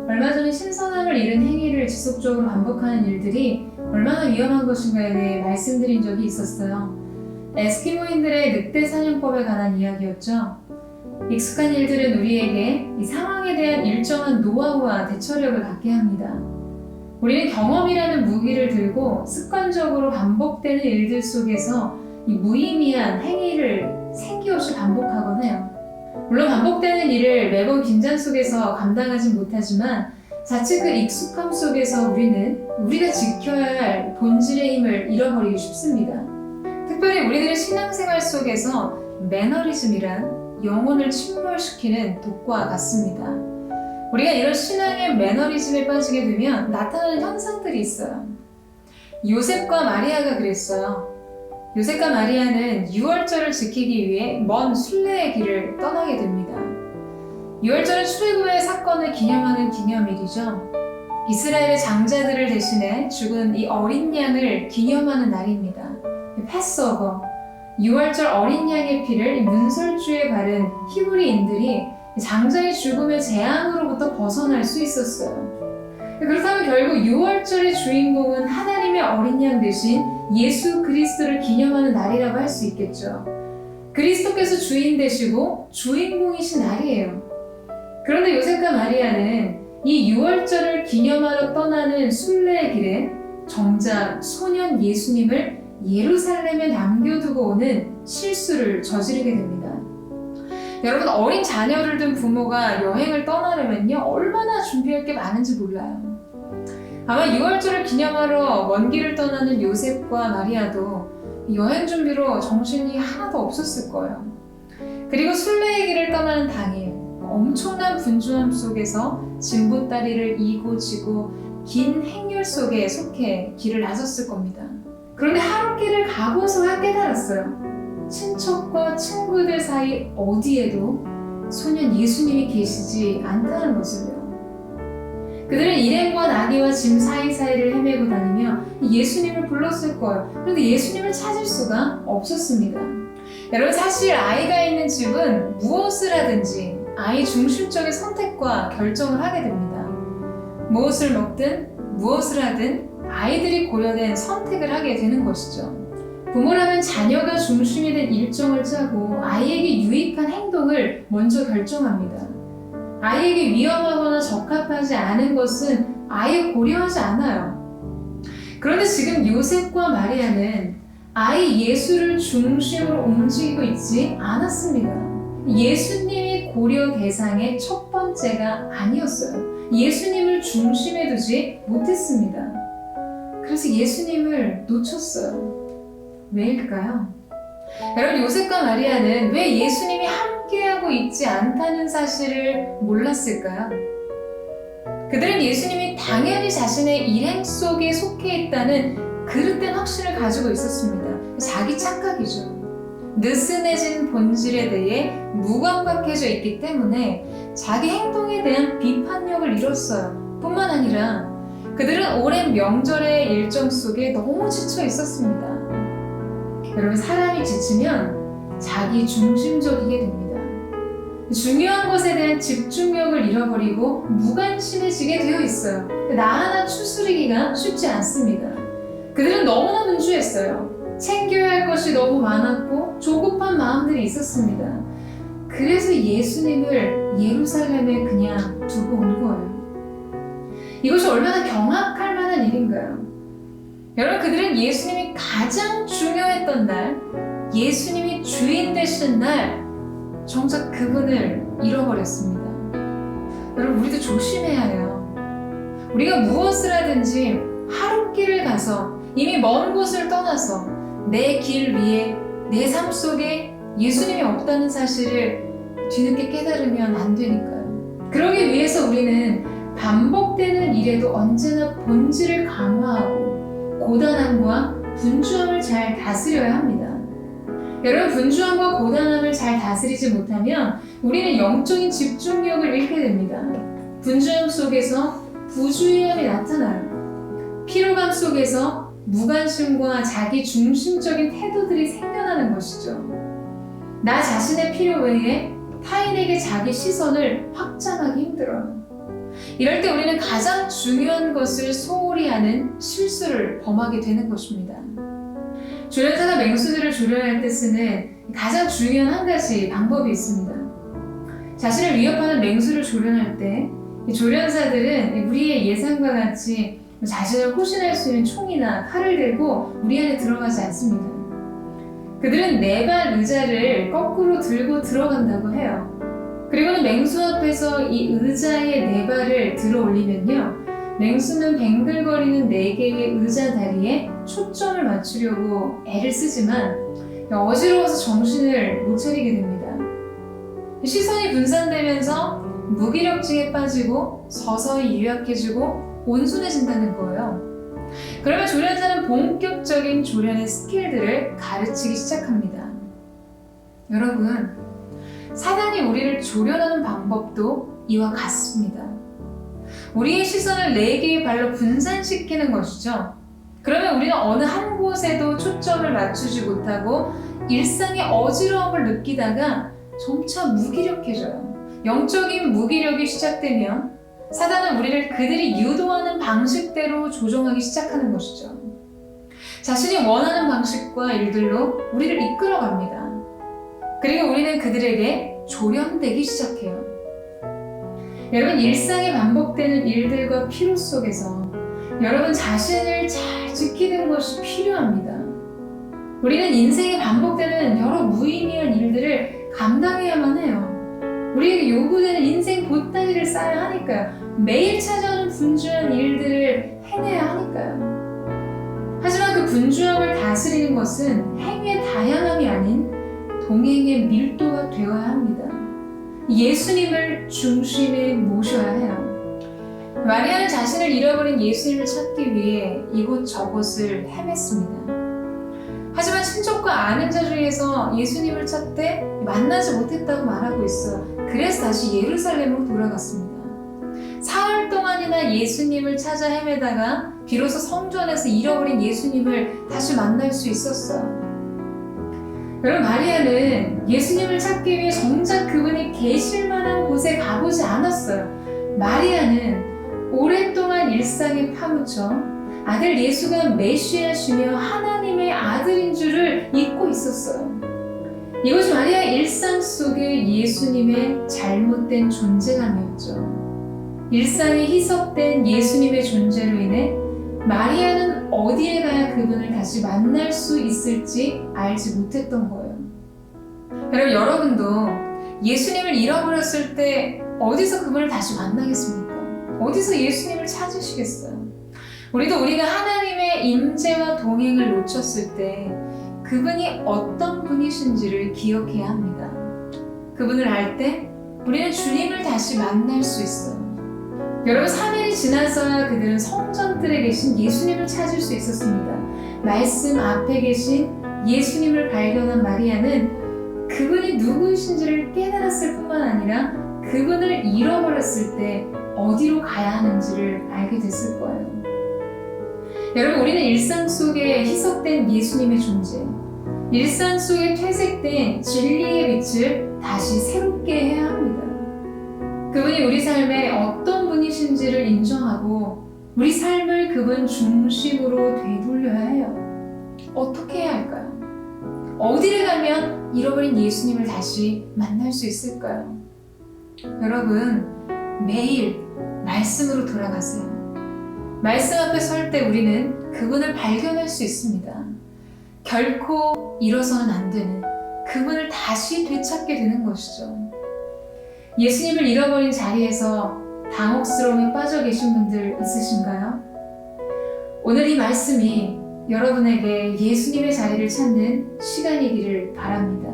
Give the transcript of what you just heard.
얼마 전에 신선함을 잃은 행위를 지속적으로 반복하는 일들이 얼마나 위험한 것인가에 대해 말씀드린 적이 있었어요. 에스키모인들의 늑대 사냥법에 관한 이야기였죠. 익숙한 일들은 우리에게 이 상황에 대한 일정한 노하우와 대처력을 갖게 합니다. 우리는 경험이라는 무기를 들고 습관적으로 반복되는 일들 속에서 이 무의미한 행위를 생기 없이 반복하곤 해요. 물론 반복되는 일을 매번 긴장 속에서 감당하진 못하지만 자칫 그 익숙함 속에서 우리는 우리가 지켜야 할 본질의 힘을 잃어버리기 쉽습니다. 특별히 우리들의 신앙생활 속에서 매너리즘이란 영혼을 침몰시키는 독과 같습니다. 우리가 이런 신앙의 매너리즘에 빠지게 되면 나타나는 현상들이 있어요. 요셉과 마리아가 그랬어요. 요셉과 마리아는 유월절을 지키기 위해 먼 순례의 길을 떠나게 됩니다. 유월절은 출애굽의 사건을 기념하는 기념일이죠. 이스라엘의 장자들을 대신해 죽은 이 어린 양을 기념하는 날입니다. 패스오버, 유월절 어린 양의 피를 문설주에 바른 히브리인들이 장자의 죽음의 재앙으로부터 벗어날 수 있었어요. 그렇다면 결국 유월절의 주인공은 하나님의 어린 양 대신 예수 그리스도를 기념하는 날이라고 할 수 있겠죠. 그리스도께서 주인 되시고 주인공이신 날이에요. 그런데 요셉과 마리아는 이 유월절을 기념하러 떠나는 순례의 길에 정작 소년 예수님을 예루살렘에 남겨두고 오는 실수를 저지르게 됩니다. 여러분, 어린 자녀를 둔 부모가 여행을 떠나려면요 얼마나 준비할 게 많은지 몰라요. 아마 유월절을 기념하러 먼 길을 떠나는 요셉과 마리아도 여행 준비로 정신이 하나도 없었을 거예요. 그리고 순례의 길을 떠나는 당일 엄청난 분주함 속에서 진보다리를 이고 지고 긴 행렬 속에 속해 길을 나섰을 겁니다. 그런데 하루 길을 가고서야 깨달았어요. 친척과 친구들 사이 어디에도 소년 예수님이 계시지 않다는 것을요. 그들은 일행과 나귀와 짐 사이사이를 헤매고 다니며 예수님을 불렀을 거예요. 그런데 예수님을 찾을 수가 없었습니다. 여러분, 사실 아이가 있는 집은 무엇을 하든지 아이 중심적인 선택과 결정을 하게 됩니다. 무엇을 먹든 무엇을 하든 아이들이 고려된 선택을 하게 되는 것이죠. 부모라면 자녀가 중심이 된 일정을 짜고 아이에게 유익한 행동을 먼저 결정합니다. 아이에게 위험하거나 적합하지 않은 것은 아예 고려하지 않아요. 그런데 지금 요셉과 마리아는 아이 예수를 중심으로 움직이고 있지 않았습니다. 예수님이 고려 대상의 첫 번째가 아니었어요. 예수님을 중심에 두지 못했습니다. 그래서 예수님을 놓쳤어요. 왜일까요? 여러분, 요셉과 마리아는 왜 예수님이 함께하고 있지 않다는 사실을 몰랐을까요? 그들은 예수님이 당연히 자신의 일행 속에 속해 있다는 그릇된 확신을 가지고 있었습니다. 자기 착각이죠. 느슨해진 본질에 대해 무감각해져 있기 때문에 자기 행동에 대한 비판력을 잃었어요. 뿐만 아니라 그들은 오랜 명절의 일정 속에 너무 지쳐 있었습니다. 여러분, 사람이 지치면 자기 중심적이게 됩니다. 중요한 것에 대한 집중력을 잃어버리고 무관심해지게 되어 있어요. 나 하나 추스리기가 쉽지 않습니다. 그들은 너무나 분주했어요. 챙겨야 할 것이 너무 많았고 조급한 마음들이 있었습니다. 그래서 예수님을 예루살렘에 그냥 두고 온 거예요. 이것이 얼마나 경악할 만한 일인가요? 여러분, 그들은 예수님이 가장 중요했던 날, 예수님이 주인 되신 날, 정작 그분을 잃어버렸습니다. 여러분, 우리도 조심해야 해요. 우리가 무엇을 하든지 하루길을 가서 이미 먼 곳을 떠나서 내 길 위에 내 삶 속에 예수님이 없다는 사실을 뒤늦게 깨달으면 안 되니까요. 그러기 위해서 우리는 반복되는 일에도 언제나 본질을 강화하고 고단함과 분주함을 잘 다스려야 합니다. 여러분, 분주함과 고단함을 잘 다스리지 못하면 우리는 영적인 집중력을 잃게 됩니다. 분주함 속에서 부주의함이 나타나요. 피로감 속에서 무관심과 자기 중심적인 태도들이 생겨나는 것이죠. 나 자신의 필요 외에 타인에게 자기 시선을 확장하기 힘들어요. 이럴 때 우리는 가장 중요한 것을 소홀히 하는 실수를 범하게 되는 것입니다. 조련사가 맹수들을 조련할 때 쓰는 가장 중요한 한 가지 방법이 있습니다. 자신을 위협하는 맹수를 조련할 때 이 조련사들은 우리의 예상과 같이 자신을 호신할 수 있는 총이나 칼을 들고 우리 안에 들어가지 않습니다. 그들은 네 발 의자를 거꾸로 들고 들어간다고 해요. 그리고는 맹수 앞에서 이 의자의 네 발을 들어 올리면요, 맹수는 뱅글거리는 네 개의 의자 다리에 초점을 맞추려고 애를 쓰지만 어지러워서 정신을 못 차리게 됩니다. 시선이 분산되면서 무기력증에 빠지고 서서히 유약해지고 온순해진다는 거예요. 그러면 조련사는 본격적인 조련의 스킬들을 가르치기 시작합니다. 여러분, 사단이 우리를 조련하는 방법도 이와 같습니다. 우리의 시선을 네 개의 발로 분산시키는 것이죠. 그러면 우리는 어느 한 곳에도 초점을 맞추지 못하고 일상의 어지러움을 느끼다가 점차 무기력해져요. 영적인 무기력이 시작되면 사단은 우리를 그들이 유도하는 방식대로 조종하기 시작하는 것이죠. 자신이 원하는 방식과 일들로 우리를 이끌어갑니다. 그리고 우리는 그들에게 조련되기 시작해요. 여러분, 일상에 반복되는 일들과 피로 속에서 여러분 자신을 잘 지키는 것이 필요합니다. 우리는 인생에 반복되는 여러 무의미한 일들을 감당해야만 해요. 우리에게 요구되는 인생 보따리를 쌓아야 하니까요. 매일 찾아오는 분주한 일들을 해내야 하니까요. 하지만 그 분주함을 다스리는 것은 행위의 다양함이 아닌 동행의 밀도가 되어야 합니다. 예수님을 중심에 모셔야 해요. 마리아는 자신을 잃어버린 예수님을 찾기 위해 이곳저곳을 헤맸습니다. 하지만 친족과 아는 자 중에서 예수님을 찾되 만나지 못했다고 말하고 있어요. 그래서 다시 예루살렘으로 돌아갔습니다. 사흘 동안이나 예수님을 찾아 헤매다가 비로소 성전에서 잃어버린 예수님을 다시 만날 수 있었어요. 여러분, 마리아는 예수님을 찾기 위해 정작 그분이 계실 만한 곳에 가보지 않았어요. 마리아는 오랫동안 일상에 파묻혀 아들 예수가 메시아시며 하나님의 아들인 줄을 잊고 있었어요. 이것이 마리아의 일상 속에 예수님의 잘못된 존재감이었죠. 일상이 희석된 예수님의 존재로 인해 마리아는 어디에 가야 그분을 다시 만날 수 있을지 알지 못했던 거예요. 여러분도 예수님을 잃어버렸을 때 어디서 그분을 다시 만나겠습니까? 어디서 예수님을 찾으시겠어요? 우리가 하나님의 임재와 동행을 놓쳤을 때 그분이 어떤 분이신지를 기억해야 합니다. 그분을 알 때 우리는 주님을 다시 만날 수 있어요. 여러분, 3일이 지나서야 그들은 성전뜰에 계신 예수님을 찾을 수 있었습니다. 말씀 앞에 계신 예수님을 발견한 마리아는 그분이 누구이신지를 깨달았을 뿐만 아니라 그분을 잃어버렸을 때 어디로 가야 하는지를 알게 됐을 거예요. 여러분, 우리는 일상 속에 희석된 예수님의 존재, 일상 속에 퇴색된 진리의 빛을 다시 새롭게 해야 합니다. 그분이 우리 삶에 어떤 분이신지를 인정하고 우리 삶을 그분 중심으로 되돌려야 해요. 어떻게 해야 할까요? 어디를 가면 잃어버린 예수님을 다시 만날 수 있을까요? 여러분, 매일 말씀으로 돌아가세요. 말씀 앞에 설 때 우리는 그분을 발견할 수 있습니다. 결코 잃어서는 안 되는 그분을 다시 되찾게 되는 것이죠. 예수님을 잃어버린 자리에서 당혹스러움에 빠져 계신 분들 있으신가요? 오늘 이 말씀이 여러분에게 예수님의 자리를 찾는 시간이기를 바랍니다.